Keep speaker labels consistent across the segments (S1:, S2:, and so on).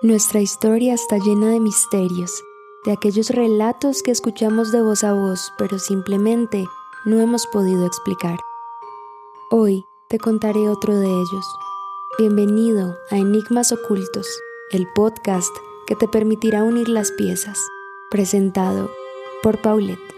S1: Nuestra historia está llena de misterios, de aquellos relatos que escuchamos de voz a voz, pero simplemente no hemos podido explicar. Hoy te contaré otro de ellos. Bienvenido a Enigmas Ocultos, el podcast que te permitirá unir las piezas, presentado por Paulette.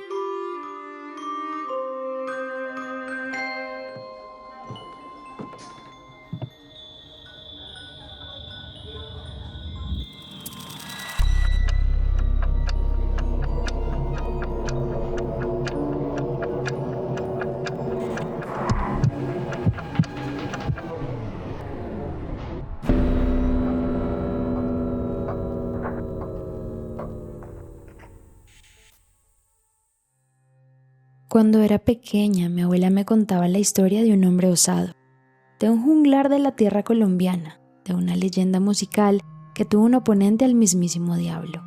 S1: Cuando era pequeña, mi abuela me contaba la historia de un hombre osado, de un juglar de la tierra colombiana, de una leyenda musical que tuvo un oponente al mismísimo diablo.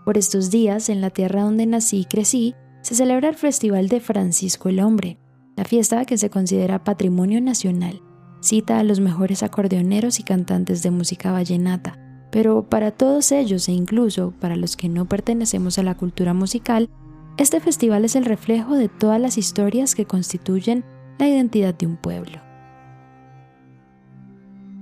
S1: Por estos días, en la tierra donde nací y crecí, se celebra el Festival de Francisco el Hombre, la fiesta que se considera patrimonio nacional. Cita a los mejores acordeoneros y cantantes de música vallenata, pero para todos ellos e incluso para los que no pertenecemos a la cultura musical, este festival es el reflejo de todas las historias que constituyen la identidad de un pueblo.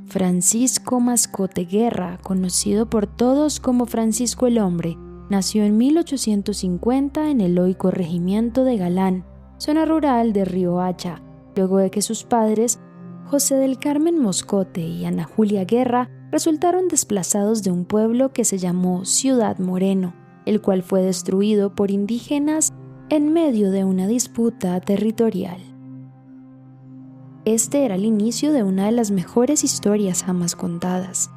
S1: Francisco Mascote Guerra, conocido por todos como Francisco el Hombre, nació en 1850 en el hoy corregimiento de Galán, zona rural de Riohacha, luego de que sus padres, José del Carmen Moscote y Ana Julia Guerra, resultaron desplazados de un pueblo que se llamó Ciudad Moreno, el cual fue destruido por indígenas en medio de una disputa territorial. Este era el inicio de una de las mejores historias jamás contadas.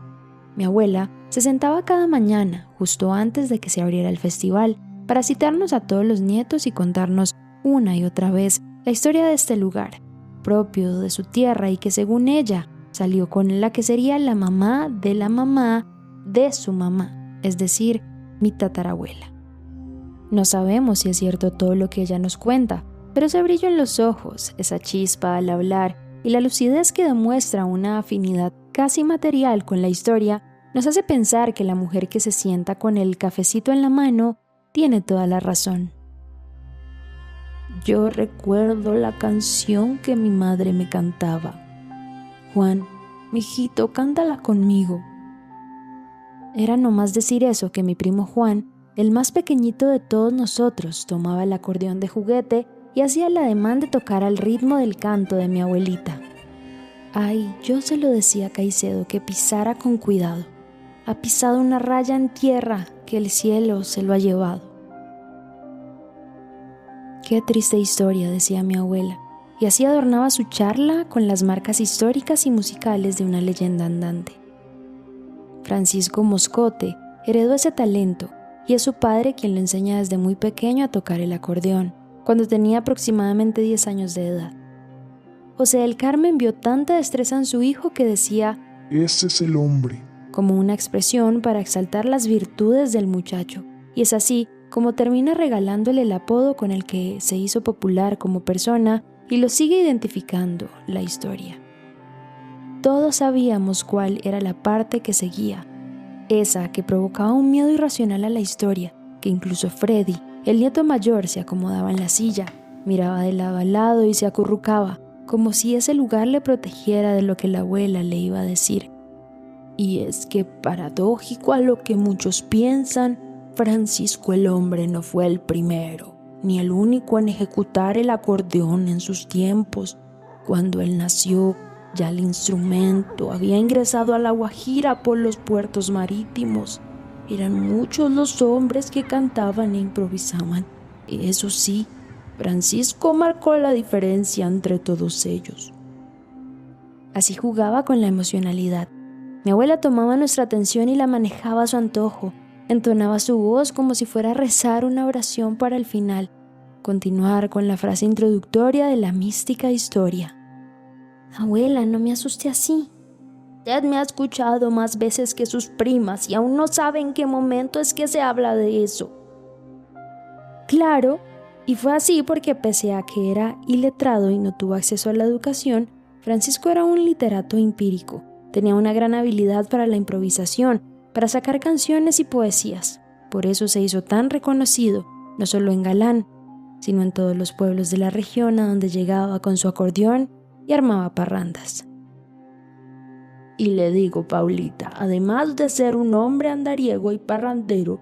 S1: Mi abuela se sentaba cada mañana, justo antes de que se abriera el festival, para citarnos a todos los nietos y contarnos una y otra vez la historia de este lugar, propio de su tierra y que según ella salió con la que sería la mamá de su mamá, es decir, mi tatarabuela. No sabemos si es cierto todo lo que ella nos cuenta, pero ese brillo en los ojos, esa chispa al hablar y la lucidez que demuestra una afinidad casi material con la historia nos hace pensar que la mujer que se sienta con el cafecito en la mano tiene toda la razón. Yo recuerdo la canción que mi madre me cantaba. Juan, mijito, cántala conmigo. Era nomás decir eso que mi primo Juan, el más pequeñito de todos nosotros, tomaba el acordeón de juguete y hacía el ademán de tocar al ritmo del canto de mi abuelita. Ay, yo se lo decía a Caicedo que pisara con cuidado. Ha pisado una raya en tierra que el cielo se lo ha llevado. Qué triste historia, decía mi abuela, y así adornaba su charla con las marcas históricas y musicales de una leyenda andante. Francisco Moscote heredó ese talento y es su padre quien le enseña desde muy pequeño a tocar el acordeón, cuando tenía aproximadamente 10 años de edad. José del Carmen vio tanta destreza en su hijo que decía
S2: «Ese es el hombre»,
S1: como una expresión para exaltar las virtudes del muchacho, y es así como termina regalándole el apodo con el que se hizo popular como persona y lo sigue identificando la historia. Todos sabíamos cuál era la parte que seguía, esa que provocaba un miedo irracional a la historia, que incluso Freddy, el nieto mayor, se acomodaba en la silla, miraba de lado a lado y se acurrucaba, como si ese lugar le protegiera de lo que la abuela le iba a decir. Y es que, paradójico a lo que muchos piensan, Francisco el Hombre no fue el primero, ni el único en ejecutar el acordeón en sus tiempos. Cuando él nació, ya el instrumento había ingresado a La Guajira por los puertos marítimos. Eran muchos los hombres que cantaban e improvisaban. Eso sí, Francisco marcó la diferencia entre todos ellos. Así jugaba con la emocionalidad. Mi abuela tomaba nuestra atención y la manejaba a su antojo. Entonaba su voz como si fuera a rezar una oración para el final, continuar con la frase introductoria de la mística historia. Abuela, no me asuste así. Usted me ha escuchado más veces que sus primas y aún no sabe en qué momento es que se habla de eso. Claro, y fue así porque pese a que era iletrado y no tuvo acceso a la educación, Francisco era un literato empírico. Tenía una gran habilidad para la improvisación para sacar canciones y poesías. Por eso se hizo tan reconocido, no solo en Galán, sino en todos los pueblos de la región a donde llegaba con su acordeón y armaba parrandas.
S2: Y le digo, Paulita, además de ser un hombre andariego y parrandero,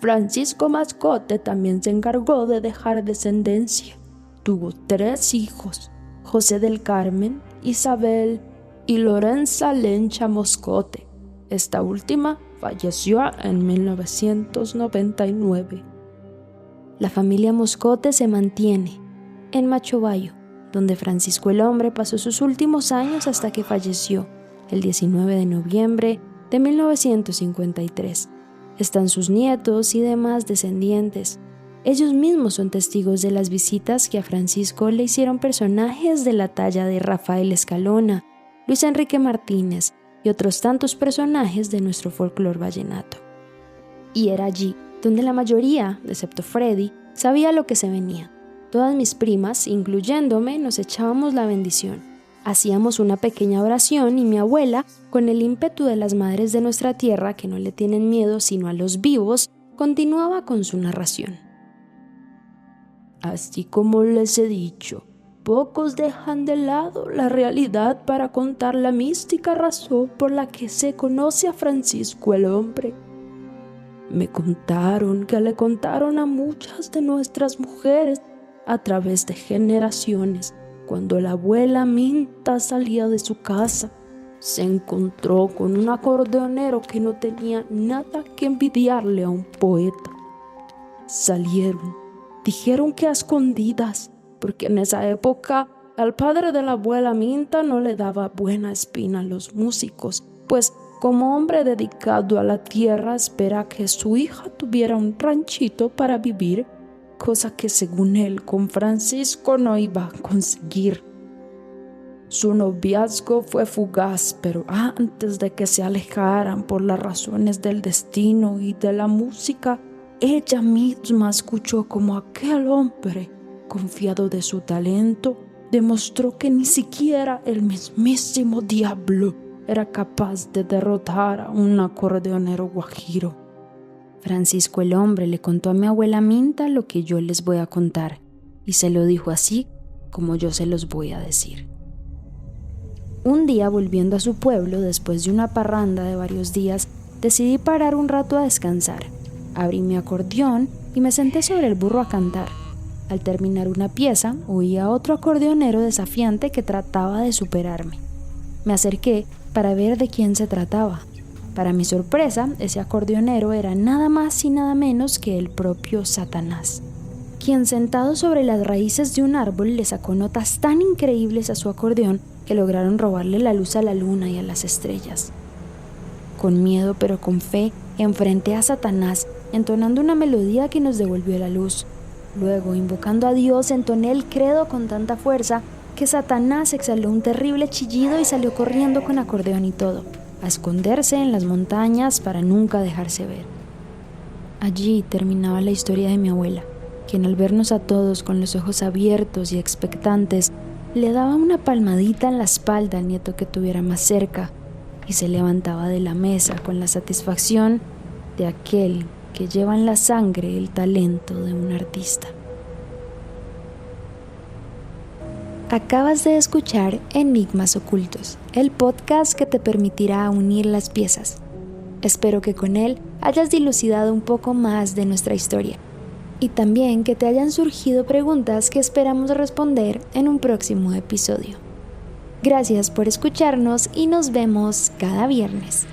S2: Francisco Mascote también se encargó de dejar descendencia. Tuvo 3 hijos, José del Carmen, Isabel y Lorenza Lencha Moscote. Esta última falleció en 1999.
S1: La familia Moscote se mantiene en Machobayo, donde Francisco el Hombre pasó sus últimos años hasta que falleció el 19 de noviembre de 1953. Están sus nietos y demás descendientes. Ellos mismos son testigos de las visitas que a Francisco le hicieron personajes de la talla de Rafael Escalona, Luis Enrique Martínez y otros tantos personajes de nuestro folclore vallenato. Y era allí donde la mayoría, excepto Freddy, sabía lo que se venía. Todas mis primas, incluyéndome, nos echábamos la bendición. Hacíamos una pequeña oración y mi abuela, con el ímpetu de las madres de nuestra tierra que no le tienen miedo sino a los vivos, continuaba con su narración.
S2: Así como les he dicho, pocos dejan de lado la realidad para contar la mística razón por la que se conoce a Francisco el Hombre. Me contaron que le contaron a muchas de nuestras mujeres a través de generaciones. Cuando la abuela Minta salía de su casa, se encontró con un acordeonero que no tenía nada que envidiarle a un poeta. Salieron, dijeron que a escondidas, porque en esa época al padre de la abuela Minta no le daba buena espina a los músicos, pues como hombre dedicado a la tierra espera que su hija tuviera un ranchito para vivir, cosa que según él con Francisco no iba a conseguir. Su noviazgo fue fugaz, pero antes de que se alejaran por las razones del destino y de la música, ella misma escuchó como aquel hombre, confiado de su talento, demostró que ni siquiera el mismísimo diablo era capaz de derrotar a un acordeonero guajiro.
S1: Francisco el Hombre le contó a mi abuela Minta lo que yo les voy a contar, y se lo dijo así como yo se los voy a decir. Un día, volviendo a su pueblo después de una parranda de varios días, decidí parar un rato a descansar. Abrí mi acordeón y me senté sobre el burro a cantar. Al terminar una pieza, oí a otro acordeonero desafiante que trataba de superarme. Me acerqué para ver de quién se trataba. Para mi sorpresa, ese acordeonero era nada más y nada menos que el propio Satanás, quien sentado sobre las raíces de un árbol le sacó notas tan increíbles a su acordeón que lograron robarle la luz a la luna y a las estrellas. Con miedo pero con fe, enfrenté a Satanás, entonando una melodía que nos devolvió la luz. Luego, invocando a Dios, entoné el credo con tanta fuerza que Satanás exhaló un terrible chillido y salió corriendo con acordeón y todo, a esconderse en las montañas para nunca dejarse ver. Allí terminaba la historia de mi abuela, quien al vernos a todos con los ojos abiertos y expectantes, le daba una palmadita en la espalda al nieto que tuviera más cerca y se levantaba de la mesa con la satisfacción de aquel que lleva en la sangre el talento de un artista. Acabas de escuchar Enigmas Ocultos, el podcast que te permitirá unir las piezas. Espero que con él hayas dilucidado un poco más de nuestra historia y también que te hayan surgido preguntas que esperamos responder en un próximo episodio. Gracias por escucharnos y nos vemos cada viernes.